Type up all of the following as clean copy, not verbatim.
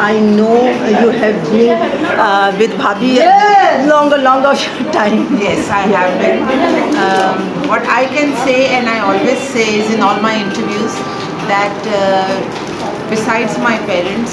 I know you have been with Bhabhi longer time. Yes, I have been. What I can say, and I always say is in all my interviews, that besides my parents,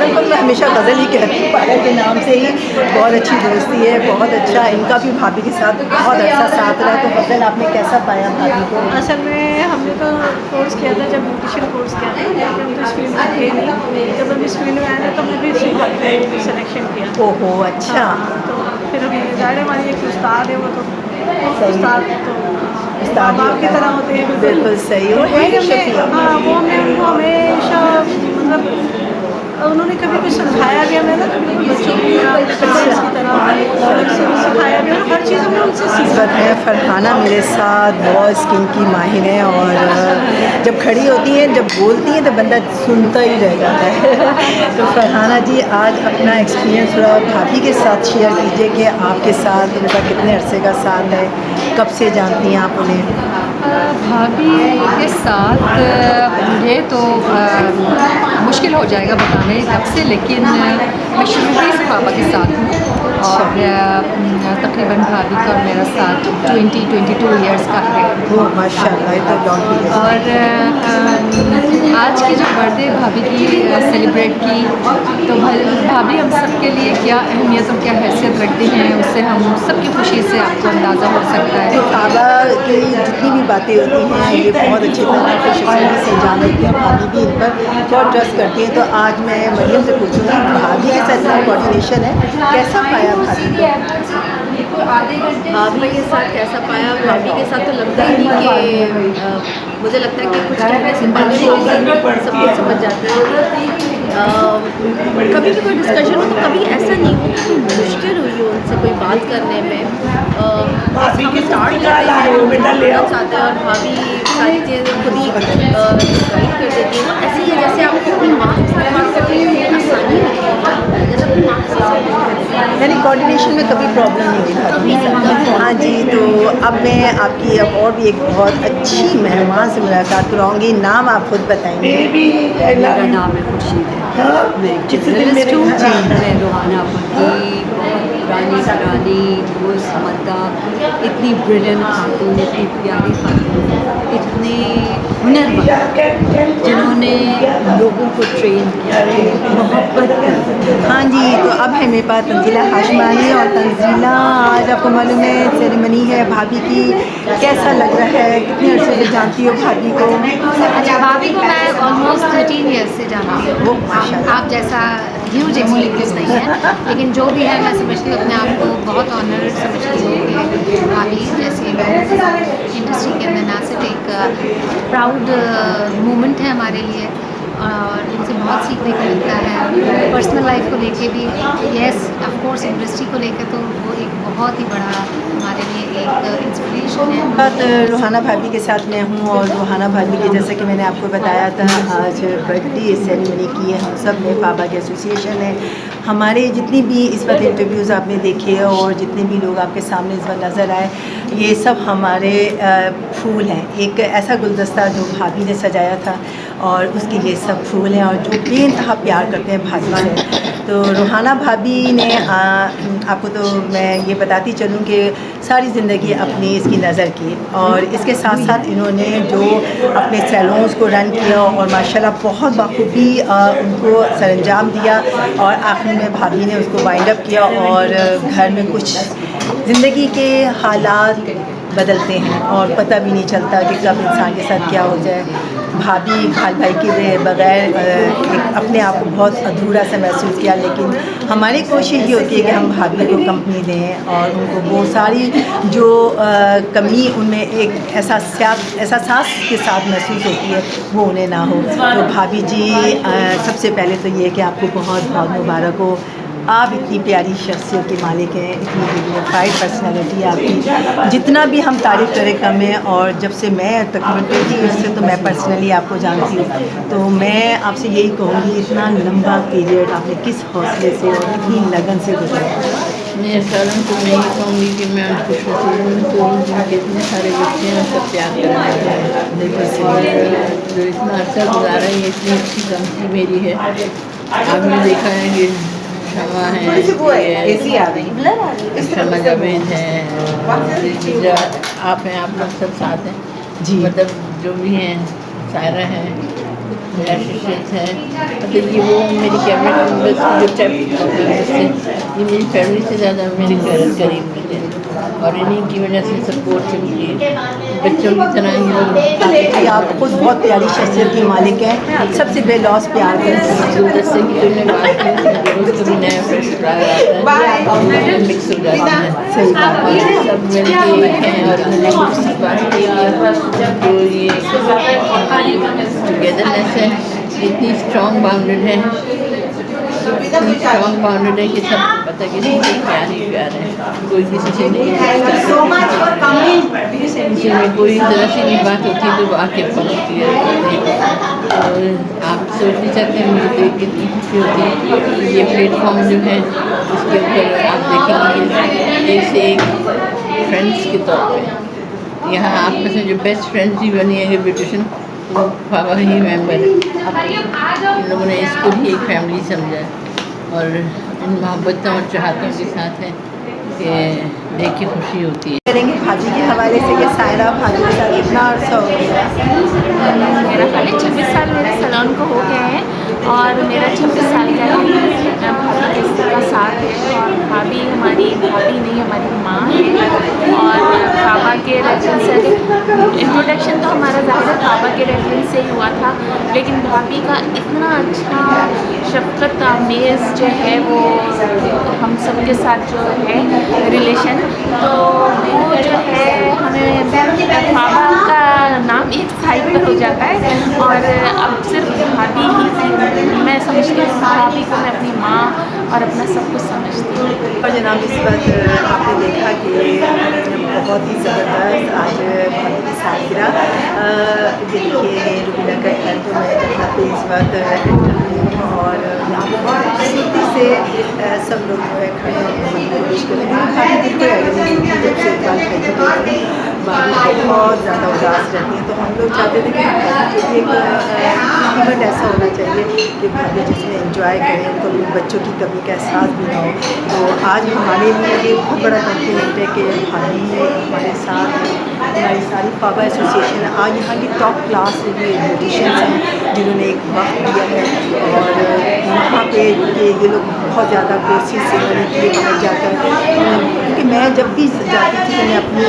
गज़ल को मैं हमेशा गज़ल ही कहती हूँ, पायल के नाम से ही। बहुत अच्छी दोस्ती है, बहुत अच्छा। इनका भी भाभी के साथ बहुत अच्छा साथ रहा। तो गज़ल आपने कैसा पाया भाभी को? असल में हमने तो कोर्स किया था, जब ब्यूटिशियन कोर्स किया था, लेकिन हम तो इस फील्ड में थे नहीं। जब हम इस फील्ड में आए ना तो हमने भी सिलेक्शन किया। ओहो, अच्छा। तो फिर हम ज़ाहिर हमारी एक उस्ताद है, वो तो उस्ताद तो उस्ताद बाप की तरह होते हैं। बिल्कुल सही। तो वो है वही हमने, शफीक। हाँ, वो हमने उनको हमेशा मतलब उन्होंने कभी कुछ समझाया भी हमें ना, कभी बच्चों की पेरेंट्स की तरह सिखाया भी, और हर चीज़ हमने उनसे इस सीखा। वक्त है फरहाना मेरे साथ, बहुत स्किन की माहिर है, और जब खड़ी होती हैं, जब बोलती हैं तो बंदा सुनता ही रह जाता है। तो फरहाना जी, आज अपना एक्सपीरियंस थोड़ा भाभी के साथ शेयर कीजिए कि आपके साथ उनका कितने अरसे का साथ है, कब से जानती हैं आप उन्हें? भाभी के साथ मुझे तो मुश्किल हो जाएगा बताने कब से, लेकिन मैं शुरू ही से पापा के साथ हूँ, और तकरीबन भाभी का और मेरा साथ 22 इयर्स का है। वो माशाल्लाह, ये तो लॉन्ग पीरियड। और आज की जो बर्थडे भाभी की सेलिब्रेट की, तो भाभी हम सब के लिए क्या अहमियत और क्या हैसियत रखती हैं, उससे हम सबकी खुशी से आपको अंदाज़ा हो सकता है। बाबा की जितनी भी बातें होती हैं, ये बहुत अच्छी तरह खुशखबरी से जान लेती हैं। भाभी भी इन पर बहुत ट्रस्ट करती हैं। तो आज मैं मरियम से पूछूँगी, भाभी के साथ इतना कोऑर्डिनेशन है, कैसा पाया भाभी को? भाभी के साथ कैसा पाया? भाभी के साथ तो लगता ही नहीं कि मुझे लगता है कि कुछ कहने से पहले वो सब कुछ समझ जाते हैं। कभी भी कोई डिस्कशन हो तो कभी ऐसा नहीं हो कि मुश्किल हुई हो उनसे कोई बात करने में। हम स्टार्ट करते हैं, चाहते हैं, और भाभी सारी चीज़ें खुद ही गाइड कर देती है। ऐसे ही जैसे आपको अपनी माँ के साथ बात करने में आसानी होती है, जैसे अपनी माँ के साथ यानी कोऑर्डिनेशन में कभी प्रॉब्लम नहीं हुई भाभी? हाँ जी। तो अब मैं आपकी अब और भी एक बहुत अच्छी मेहमान से मुलाकात कराऊंगी। नाम आप खुद बताएंगे? मेरा नाम है खुर्शीद है, मैं जर्नलिस्ट हूँ। मैं रोहाना की बहुत पुरानी रोज़मर्रा इतनी ब्रिलियंट खातून, इतनी प्यारी खातून, इतने हुनरमंद, जिन्होंने लोगों को ट्रेन किया, मोहब्बत कर। हाँ जी। तो अब है मेरे पास तंजीला हाशमानी। और तंजीला, आज आपको मालूम है सेरेमनी है भाभी की, कैसा लग रहा है? कितने अर्से से जानती हो भाभी को? अच्छा, भाभी को मैं ऑलमोस्ट 13 ईयर्स से जानती हूँ। आप जैसा ह्यूज एक्सपीरियंस नहीं है, लेकिन जो भी है मैं समझती हूँ अपने आप को बहुत ऑनर समझती हूँ कि भाभी जैसी इंडस्ट्री के अंदर ना सिर्फ एक प्राउड मोमेंट है हमारे लिए, और इनसे बहुत सीखने को मिलता है। पर्सनल लाइफ को लेके भी, यस ऑफ कोर्स इंडस्ट्री को लेकर तो वो एक बहुत ही बड़ा हमारे लिए एक इंस्पिरेशन है। बात रोहाना भाभी के साथ मैं हूँ, और रोहाना भाभी के जैसे कि मैंने आपको बताया था, आज बर्थडे सेरेमनी की है हम सब ने। बाबा के एसोसिएशन है हमारे। जितनी भी इस वक्त इंटरव्यूज़ आपने देखे और जितने भी लोग आपके सामने इस वक्त नज़र आए, ये सब हमारे फूल हैं। एक ऐसा गुलदस्ता जो भाभी ने सजाया था, और उसके ये सब फूल हैं, और जो बेइंतहा प्यार करते हैं भाभी से। तो रोहाना भाभी ने आपको तो मैं ये बताती चलूँ कि सारी ज़िंदगी अपनी इसकी नज़र की, और इसके साथ साथ इन्होंने जो अपने सैलून्स को रन किया, और माशाल्लाह बहुत बखूबी उनको सरंजाम दिया, और आखिर में भाभी ने उसको वाइंड अप किया। और घर में कुछ ज़िंदगी के हालात बदलते हैं, और पता भी नहीं चलता कि कब इंसान के साथ क्या हो जाए। भाभी खाल भाई के बगैर अपने आप को बहुत अधूरा सा महसूस किया, लेकिन हमारी कोशिश ये होती है कि हम भाभी को कंपनी दें, और उनको वो सारी जो कमी उनमें एक एहसास के साथ महसूस होती है वो उन्हें ना हो। तो भाभी जी, सबसे पहले तो ये है कि आपको बहुत बहुत मुबारक हो। आप इतनी प्यारी शख्सियत के मालिक हैं, इतनी डिग्निफाइड पर्सनैलिटी है आपकी, जितना भी हम तारीफ़ करें कम है। और जब से मैं तकरीबन 20 ईयर्स से तो मैं पर्सनली आपको जानती हूँ, तो मैं आपसे यही कहूँगी, इतना लंबा पीरियड आपने किस हौसले से और कितनी लगन से गुजारा? मेरे ख्याल में तो मैं यही कहूँगी कि मैं उनको शुक्र जिनके इतने सारे बच्चे हैं सब प्यार करने हैं। जो इतना अर्सा गुजारा है, ये इतनी अच्छी कंपनी मेरी है। आपने देखा है कि शमा है, शमा जावेद है, आप हैं, आप लोग सब साथ हैं जी। मतलब जो भी हैं, सायरा है, रिलेशनशिप्स हैं, मतलब ये वो मेरी कैबिनेट मेंबर्स जो टाइप मेंबर्स थे, ये मेरी फैमिली से ज़्यादा मेरे करीब मिले और इन्हीं की वजह से सपोर्ट से मुझे बच्चों की तरह ही लोग। आप खुद बहुत प्यारी शख्सियत की मालिक हैं, सबसे बेलौस प्यार करते हैं। गुलदस्ते की तुमने बात की, रोज़ कभी नया फ्रेश फ्लावर आता है, मिक्स हो जाता है, सही बात और सब मिलके हैं और मैंने उसकी बात की है तो ये हमारी टुगेदरनेस है, इतनी स्ट्रॉन्ग बाउंडेड है, इतनी स्ट्रॉन्ग बाउंडेड है कि सब पता किसी से प्यार ही प्यार है, कोई किसी से नहीं किसी में कोई ज़रा सी भी बात होती है तो वो आके पहुँचती है। और आप सोच नहीं सकते मुझे देख के कितनी खुशी होती है कि ये प्लेटफॉर्म जो है उसके ऊपर आप देखेंगे एक से एक फ्रेंड्स के तौर पे यहाँ आप में से जो बेस्ट फ्रेंड्स ही बनी है ब्यूटिशन वो पापा ही मेंबर है। इन लोगों ने इसको भी एक फैमिली समझा और इन मोहब्बतों और चाहतों के साथ है कि देख के खुशी होती है। करेंगे भाभी के हवाले से कि सायरा भाभी के साथ इतना अर्सा हो गया। मेरा खाली 26 साल मेरे सैलून को हो गए हैं और मेरा 26 साल का भाभी का साथ है और भाभी हमारी भाभी नहीं हमारी माँ है। और पापा के रेफरेंस से इंट्रोडक्शन तो हमारा ज़्यादा पापा के रेफरेंस से ही हुआ था, लेकिन भाभी का इतना अच्छा शफ़क़त आमेज़ जो है वो हम सब के साथ जो है रिलेशन, तो वो जो है हमें पापा का नाम एक साइड पर हो जाता है और अब सिर्फ भाभी ही मैं समझती हूँ, भाभी को मैं अपनी माँ और अपना सब कुछ समझती हूँ। और जनाब इस वक्त आपने देखा कि बहुत ही ज़बरदस्त आज भाभी की सालगिरह देखिए रुबीना का घर जो है जहाँ पे इस वक्त और यहाँ बहुत खूबसूरती से सब लोग जो है खड़े कोशिश कर रहे हैं। काफ़ी दिन को जब से बात करते भाभी बहुत ज़्यादा उदास रहती हैं, तो हम लोग चाहते थे कि भाभी के लिए एक इवेंट ऐसा होना चाहिए कि भाभी जिसमें एंजॉय करें, उनको अपने बच्चों की कमी का एहसास भी ना हो। तो आज हमारे लिए ये बहुत बड़ा कॉम्प्लीमेंट है कि भाभी हमारे साथ हमारी सारी पापा एसोसिएशन आज यहाँ की टॉप क्लास ब्यूटिशियंस हैं जिन्होंने एक वक्त दिया है और वहाँ पे ये लोग बहुत ज़्यादा कोशिश से करने के लिए बाहर जाकर, क्योंकि मैं जब भी जाती थी तो मैं अपनी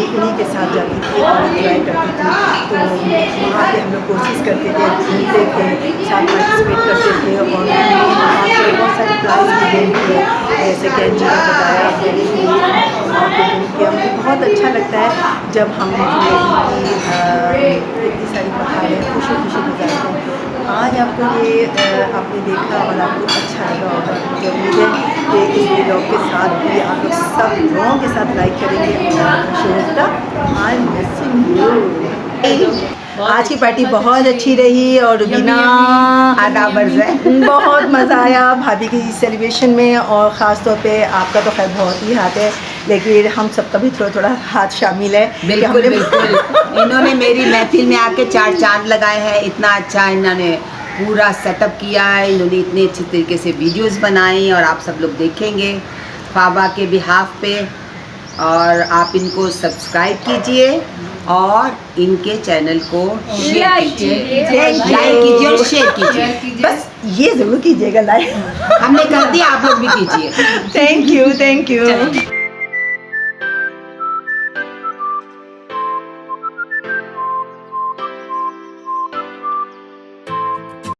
उन्हीं के साथ जाती थी और इंजॉय करती थी। तो वहाँ पे हम लोग कोशिश करते थे, घूमते थे, साथ पार्टिसिपेट करते थे और वहाँ पे बहुत सारे प्राइज़ भी गेन किए, जैसे कि अंजी ने बताया कि हमको बहुत अच्छा लगता है जब हम इतनी सारी बहारें खुशी खुशी गुजारते हैं। आज आपको ये आपने देखा और आपको अच्छा लगा होगा। मुझे उम्मीद है कि इस वीडियो के साथ भी आप लोग सब लोगों के साथ लाइक करेंगे और शेयर आज की पार्टी बहुत अच्छी रही और बिना बहुत मज़ा आया भाभी की सेलिब्रेशन में और ख़ास तौर पे आपका तो खैर बहुत ही हाथ है, लेकिन हम सबका भी थोड़ा थोड़ा हाथ शामिल है। बिल्कुल बिल्कुल इन्होंने मेरी महफिल में आके 4 चांद लगाए हैं, इतना अच्छा इन्होंने पूरा सेटअप किया है, इन्होंने इतने अच्छे तरीके से वीडियोस बनाई और आप सब लोग देखेंगे फाबा के बिहाफ पे। और आप इनको सब्सक्राइब कीजिए और इनके चैनल को शेयर कीजिए, लाइक कीजिए और शेयर कीजिए। बस ये ज़रूर कीजिएगा लाइक। हमने कर दिया, आप लोग भी कीजिए। Thank you.